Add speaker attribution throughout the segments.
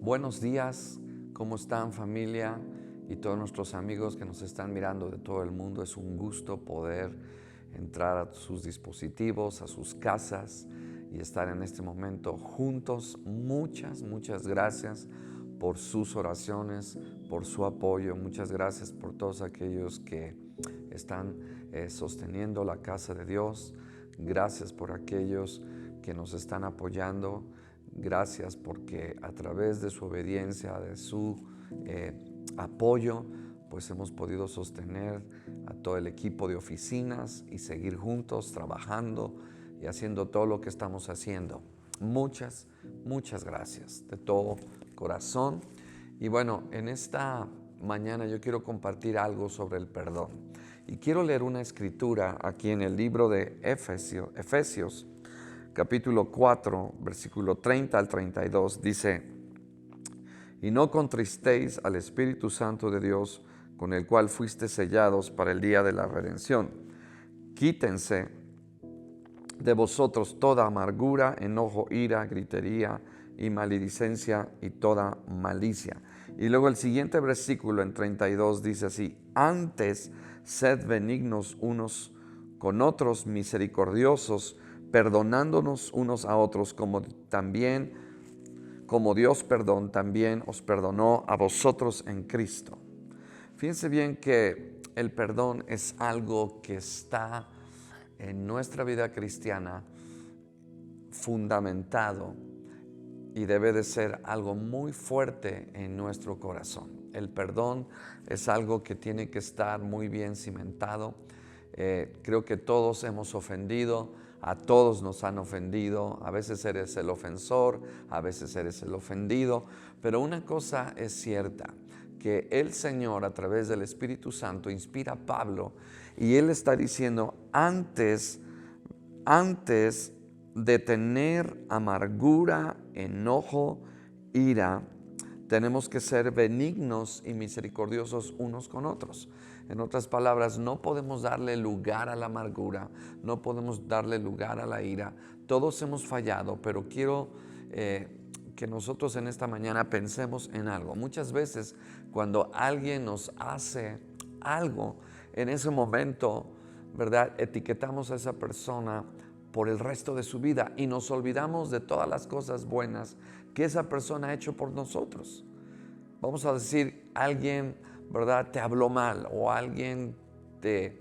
Speaker 1: Buenos días, ¿cómo están familia y todos nuestros amigos que nos están mirando de todo el mundo? Es un gusto poder entrar a sus dispositivos, a sus casas y estar en este momento juntos. Muchas gracias por sus oraciones, por su apoyo. Muchas gracias por todos aquellos que están sosteniendo la casa de Dios. Gracias por aquellos que nos están apoyando. Gracias porque a través de su obediencia, de su apoyo, pues hemos podido sostener a todo el equipo de oficinas y seguir juntos trabajando y haciendo todo lo que estamos haciendo. Muchas gracias de todo corazón. Y bueno, en esta mañana yo quiero compartir algo sobre el perdón. Y quiero leer una escritura aquí en el libro de Efesios capítulo 4, versículo 30 al 32, dice: y no contristéis al Espíritu Santo de Dios, con el cual fuiste sellados para el día de la redención. Quítense de vosotros toda amargura, enojo, ira, gritería y maledicencia y toda malicia. Y luego el siguiente versículo en 32 dice así: antes sed benignos unos con otros, misericordiosos, perdonándonos unos a otros, como Dios también os perdonó a vosotros en Cristo. Fíjense bien que el perdón es algo que está en nuestra vida cristiana fundamentado y debe de ser algo muy fuerte en nuestro corazón. El perdón es algo que tiene que estar muy bien cimentado. Creo que todos hemos ofendido, a todos nos han ofendido, a veces eres el ofensor, a veces eres el ofendido, pero una cosa es cierta, que el Señor a través del Espíritu Santo inspira a Pablo y él está diciendo: antes de tener amargura, enojo, ira, tenemos que ser benignos y misericordiosos unos con otros. En otras palabras, no podemos darle lugar a la amargura, no podemos darle lugar a la ira. Todos hemos fallado, pero quiero que nosotros en esta mañana pensemos en algo. Muchas veces cuando alguien nos hace algo, en ese momento, ¿verdad?, etiquetamos a esa persona por el resto de su vida y nos olvidamos de todas las cosas buenas que esa persona ha hecho por nosotros. Vamos a decir, alguien, ¿verdad?, te habló mal, o alguien te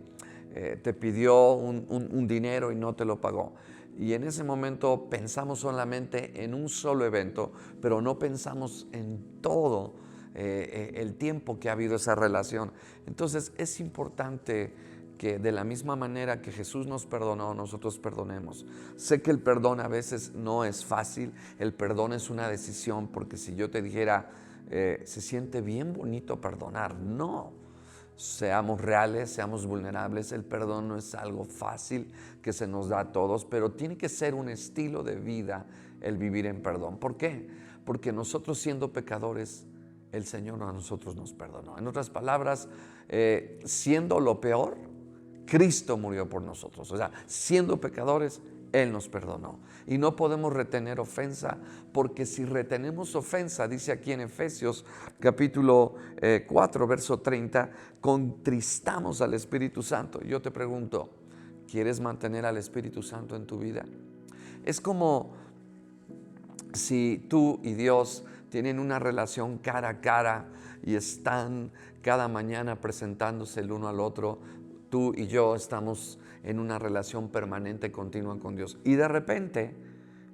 Speaker 1: pidió un dinero y no te lo pagó. Y en ese momento pensamos solamente en un solo evento, pero no pensamos en todo el tiempo que ha habido esa relación. Entonces es importante que de la misma manera que Jesús nos perdonó, nosotros perdonemos. Sé que el perdón a veces no es fácil, el perdón es una decisión, porque si yo te dijera, se siente bien bonito perdonar, no. Seamos reales, seamos vulnerables. El perdón no es algo fácil que se nos da a todos, pero tiene que ser un estilo de vida el vivir en perdón. ¿Por qué? Porque nosotros, siendo pecadores, el Señor a nosotros nos perdonó. En otras palabras, siendo lo peor, Cristo murió por nosotros. O sea, siendo pecadores, Él nos perdonó. Y no podemos retener ofensa, porque si retenemos ofensa, dice aquí en Efesios capítulo 4, verso 30, contristamos al Espíritu Santo. Yo te pregunto, ¿quieres mantener al Espíritu Santo en tu vida? Es como si tú y Dios tienen una relación cara a cara y están cada mañana presentándose el uno al otro. Tú y yo estamos en una relación permanente, continua con Dios. Y de repente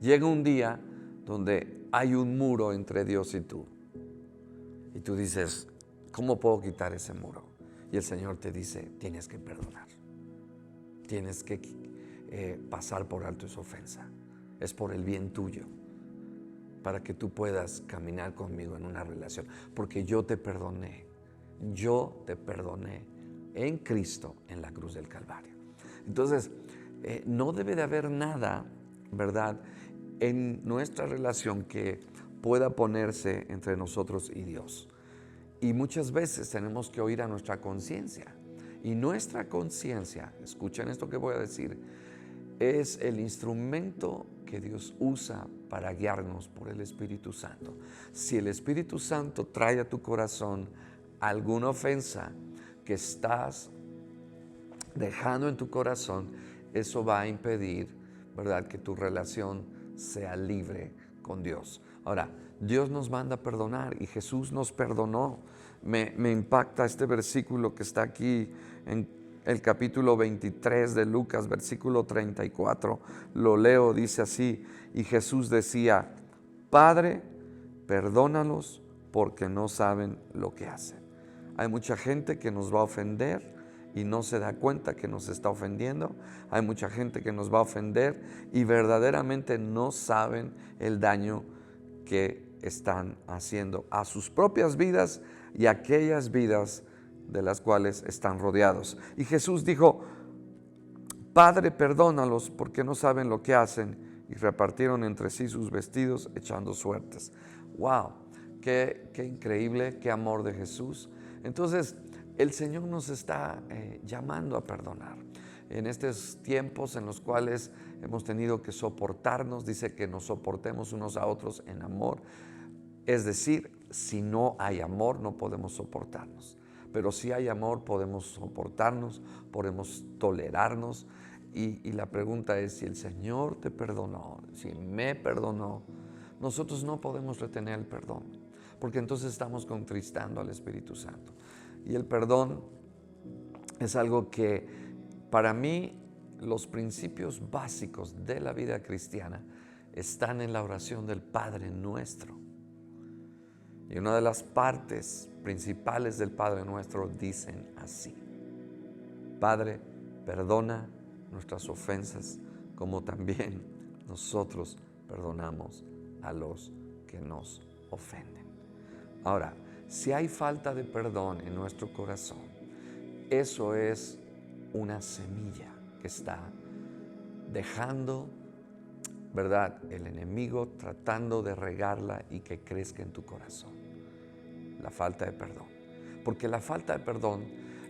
Speaker 1: llega un día donde hay un muro entre Dios y tú. Y tú dices, ¿cómo puedo quitar ese muro? Y el Señor te dice, tienes que perdonar. Tienes que pasar por alto esa ofensa. Es por el bien tuyo, para que tú puedas caminar conmigo en una relación. Porque yo te perdoné en Cristo, en la cruz del Calvario. Entonces, no debe de haber nada, ¿verdad?, en nuestra relación que pueda ponerse entre nosotros y Dios. Y muchas veces tenemos que oír a nuestra conciencia. Y nuestra conciencia, escuchen esto que voy a decir, es el instrumento que Dios usa para guiarnos por el Espíritu Santo. Si el Espíritu Santo trae a tu corazón alguna ofensa que estás dejando en tu corazón, eso va a impedir, ¿verdad?, que tu relación sea libre con Dios. Ahora, Dios nos manda a perdonar y Jesús nos perdonó. Me impacta este versículo que está aquí en el capítulo 23 de Lucas, versículo 34. Lo leo, dice así: y Jesús decía: Padre, perdónalos porque no saben lo que hacen. Hay mucha gente que nos va a ofender y no se da cuenta que nos está ofendiendo. Hay mucha gente que nos va a ofender y verdaderamente no saben el daño que están haciendo a sus propias vidas y a aquellas vidas de las cuales están rodeados. Y Jesús dijo: Padre, perdónalos porque no saben lo que hacen. Y repartieron entre sí sus vestidos echando suertes. ¡Wow! Qué increíble, qué amor de Jesús. Entonces, el Señor nos está llamando a perdonar. En estos tiempos en los cuales hemos tenido que soportarnos, dice que nos soportemos unos a otros en amor. Es decir, si no hay amor, no podemos soportarnos. Pero si hay amor, podemos soportarnos, podemos tolerarnos. Y la pregunta es, si el Señor te perdonó, si me perdonó, nosotros no podemos retener el perdón, porque entonces estamos contristando al Espíritu Santo. Y el perdón es algo que, para mí, los principios básicos de la vida cristiana están en la oración del Padre Nuestro. Y una de las partes principales del Padre Nuestro dicen así: Padre, perdona nuestras ofensas, como también nosotros perdonamos a los que nos ofenden. Ahora, si hay falta de perdón en nuestro corazón, eso es una semilla que está dejando, ¿verdad?, el enemigo tratando de regarla y que crezca en tu corazón. La falta de perdón. Porque la falta de perdón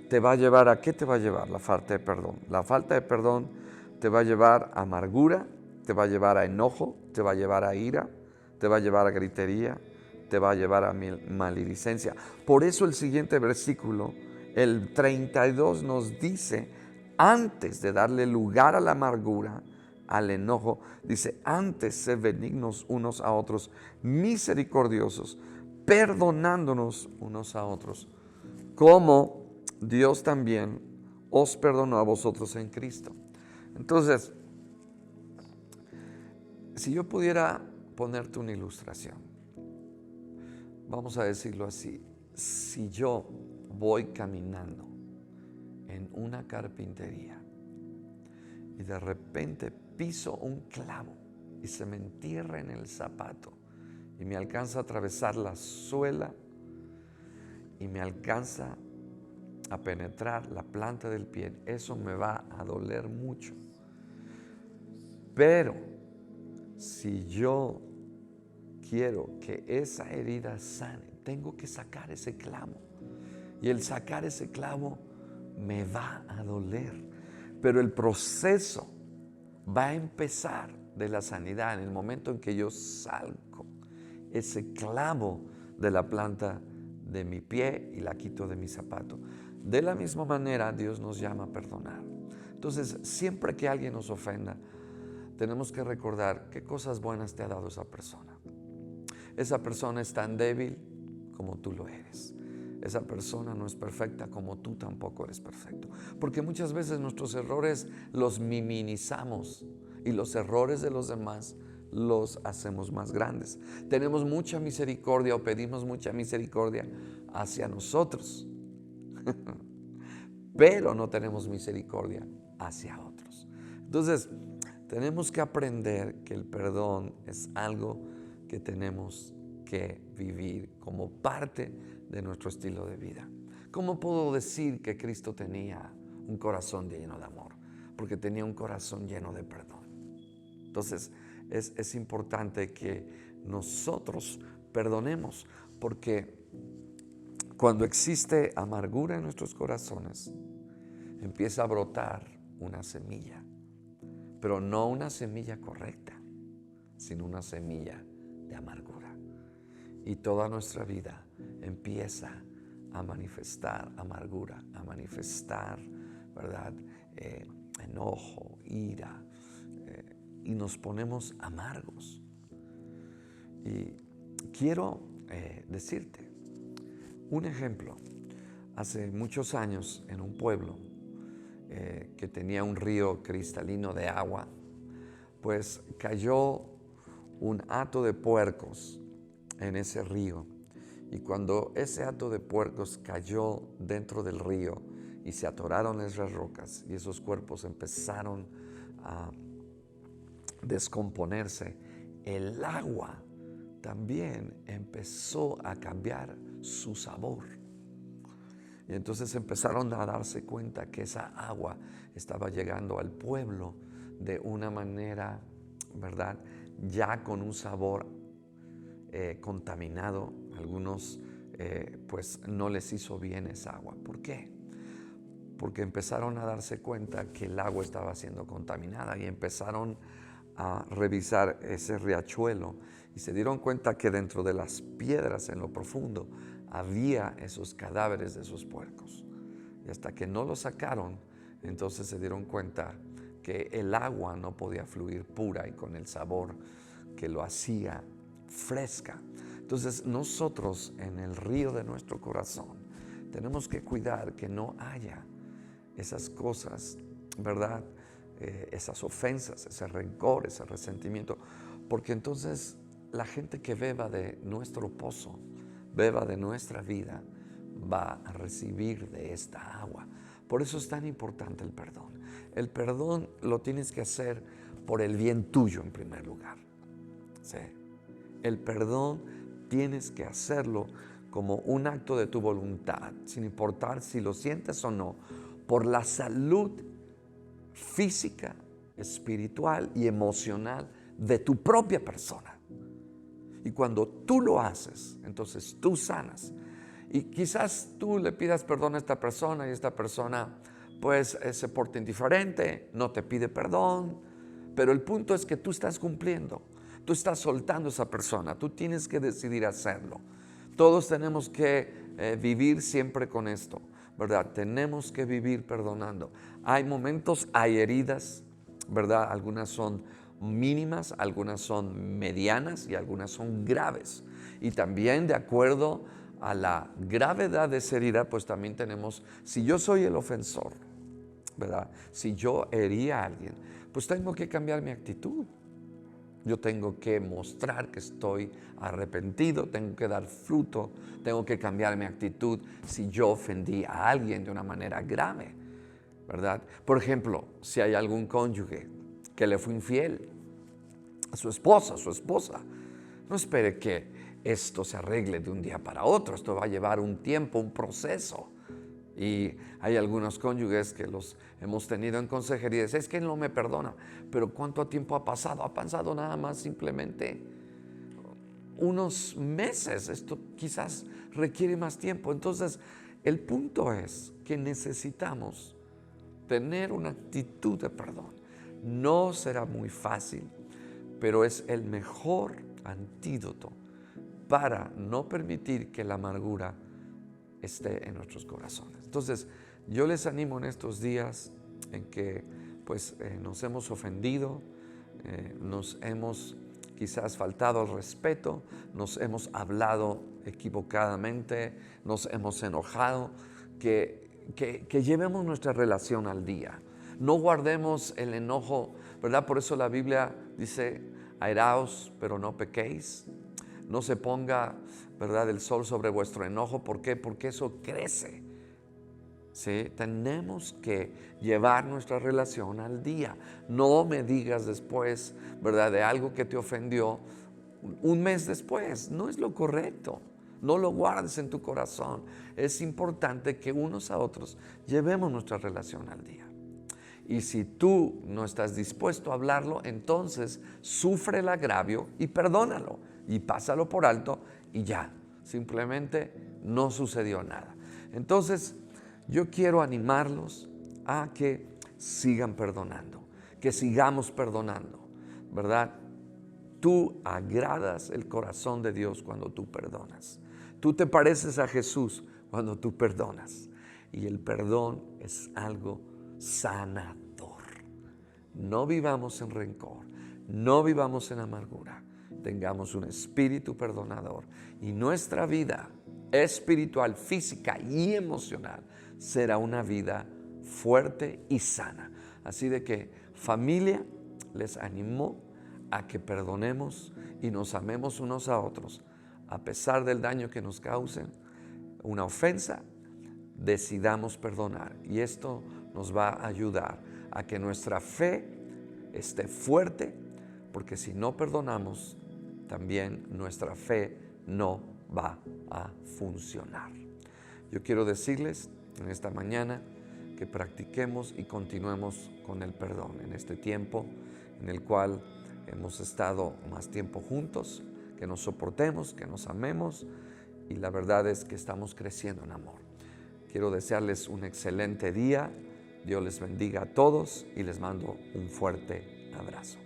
Speaker 1: te va a llevar ¿a qué te va a llevar la falta de perdón? La falta de perdón te va a llevar a amargura, te va a llevar a enojo, te va a llevar a ira, te va a llevar a gritería, te va a llevar a maledicencia. Por eso el siguiente versículo, el 32, nos dice, antes de darle lugar a la amargura, al enojo, dice: antes sed benignos unos a otros, misericordiosos, perdonándonos unos a otros, como Dios también os perdonó a vosotros en Cristo. Entonces, si yo pudiera ponerte una ilustración, vamos a decirlo así: si yo voy caminando en una carpintería y de repente piso un clavo y se me entierra en el zapato y me alcanza a atravesar la suela y me alcanza a penetrar la planta del pie, eso me va a doler mucho. Pero si yo quiero que esa herida sane, tengo que sacar ese clavo. Y el sacar ese clavo me va a doler. Pero el proceso va a empezar de la sanidad en el momento en que yo salgo ese clavo de la planta de mi pie y la quito de mi zapato. De la misma manera, Dios nos llama a perdonar. Entonces, siempre que alguien nos ofenda, tenemos que recordar qué cosas buenas te ha dado esa persona. Esa persona es tan débil como tú lo eres. Esa persona no es perfecta como tú tampoco eres perfecto. Porque muchas veces nuestros errores los minimizamos y los errores de los demás los hacemos más grandes. Tenemos mucha misericordia o pedimos mucha misericordia hacia nosotros, pero no tenemos misericordia hacia otros. Entonces, tenemos que aprender que el perdón es algo que tenemos que vivir como parte de nuestro estilo de vida. ¿Cómo puedo decir que Cristo tenía un corazón lleno de amor? Porque tenía un corazón lleno de perdón. Entonces, es importante que nosotros perdonemos, porque cuando existe amargura en nuestros corazones, empieza a brotar una semilla, pero no una semilla correcta. sin una semilla de amargura. Y toda nuestra vida empieza a manifestar amargura, a manifestar, ¿verdad? Enojo, ira, y nos ponemos amargos. Y quiero decirte un ejemplo. Hace muchos años, en un pueblo que tenía un río cristalino de agua, pues cayó un hato de puercos en ese río. Y cuando ese hato de puercos cayó dentro del río y se atoraron esas rocas y esos cuerpos empezaron a descomponerse, el agua también empezó a cambiar su sabor. Y entonces empezaron a darse cuenta que esa agua estaba llegando al pueblo de una manera, ¿verdad?, ya con un sabor contaminado. Algunos pues no les hizo bien esa agua. ¿Por qué? Porque empezaron a darse cuenta que el agua estaba siendo contaminada y empezaron a revisar ese riachuelo y se dieron cuenta que dentro de las piedras en lo profundo había esos cadáveres de esos puercos. Y hasta que no los sacaron, entonces se dieron cuenta que el agua no podía fluir pura y con el sabor que lo hacía fresca. Entonces nosotros en el río de nuestro corazón tenemos que cuidar que no haya esas cosas, ¿verdad? Esas ofensas, ese rencor, ese resentimiento, porque entonces la gente que beba de nuestro pozo, beba de nuestra vida, va a recibir de esta agua. Por eso es tan importante el perdón. El perdón lo tienes que hacer por el bien tuyo en primer lugar. ¿Sí? El perdón tienes que hacerlo como un acto de tu voluntad, sin importar si lo sientes o no, por la salud física, espiritual y emocional de tu propia persona. Y cuando tú lo haces, entonces tú sanas. Y quizás tú le pidas perdón a esta persona y esta persona pues se porta indiferente, no te pide perdón, pero el punto es que tú estás cumpliendo, tú estás soltando a esa persona, tú tienes que decidir hacerlo. Todos tenemos que vivir siempre con esto, ¿verdad? Tenemos que vivir perdonando. Hay momentos, hay heridas, ¿verdad? Algunas son mínimas, algunas son medianas y algunas son graves. Y también de acuerdo a la gravedad de esa herida, pues también tenemos, si yo soy el ofensor, ¿verdad? Si yo herí a alguien, pues tengo que cambiar mi actitud. Yo tengo que mostrar que estoy arrepentido, tengo que dar fruto, tengo que cambiar mi actitud si yo ofendí a alguien de una manera grave, ¿verdad? Por ejemplo, si hay algún cónyuge que le fue infiel a su esposa, no espere que esto se arregle de un día para otro. Esto va a llevar un tiempo, un proceso. Y hay algunos cónyuges que los hemos tenido en consejería y dicen, es que él no me perdona. Pero ¿cuánto tiempo ha pasado? Ha pasado nada más simplemente unos meses. Esto quizás requiere más tiempo. Entonces, el punto es que necesitamos tener una actitud de perdón. No será muy fácil, pero es el mejor antídoto para no permitir que la amargura esté en nuestros corazones. Entonces, yo les animo en estos días en que pues nos hemos ofendido, nos hemos quizás faltado al respeto, nos hemos hablado equivocadamente, nos hemos enojado, que llevemos nuestra relación al día. No guardemos el enojo, ¿verdad? Por eso la Biblia dice, airaos, pero no pequéis. No se ponga, ¿verdad?, el sol sobre vuestro enojo. ¿Por qué? Porque eso crece. ¿Sí? Tenemos que llevar nuestra relación al día. No me digas después, ¿verdad?, de algo que te ofendió un mes después. No es lo correcto. No lo guardes en tu corazón. Es importante que unos a otros llevemos nuestra relación al día. Y si tú no estás dispuesto a hablarlo, entonces sufre el agravio y perdónalo. Y pásalo por alto y ya, simplemente no sucedió nada. Entonces, yo quiero animarlos a que sigan perdonando, que sigamos perdonando, ¿verdad? Tú agradas el corazón de Dios cuando tú perdonas. Tú te pareces a Jesús cuando tú perdonas. Y el perdón es algo sanador. No vivamos en rencor, no vivamos en amargura. Tengamos un espíritu perdonador y nuestra vida espiritual, física y emocional será una vida fuerte y sana. Así de que, familia, les animo a que perdonemos y nos amemos unos a otros. A pesar del daño que nos causen una ofensa, decidamos perdonar. Y esto nos va a ayudar a que nuestra fe esté fuerte, porque si no perdonamos, también nuestra fe no va a funcionar. Yo quiero decirles en esta mañana que practiquemos y continuemos con el perdón en este tiempo en el cual hemos estado más tiempo juntos, que nos soportemos, que nos amemos, y la verdad es que estamos creciendo en amor. Quiero desearles un excelente día. Dios les bendiga a todos y les mando un fuerte abrazo.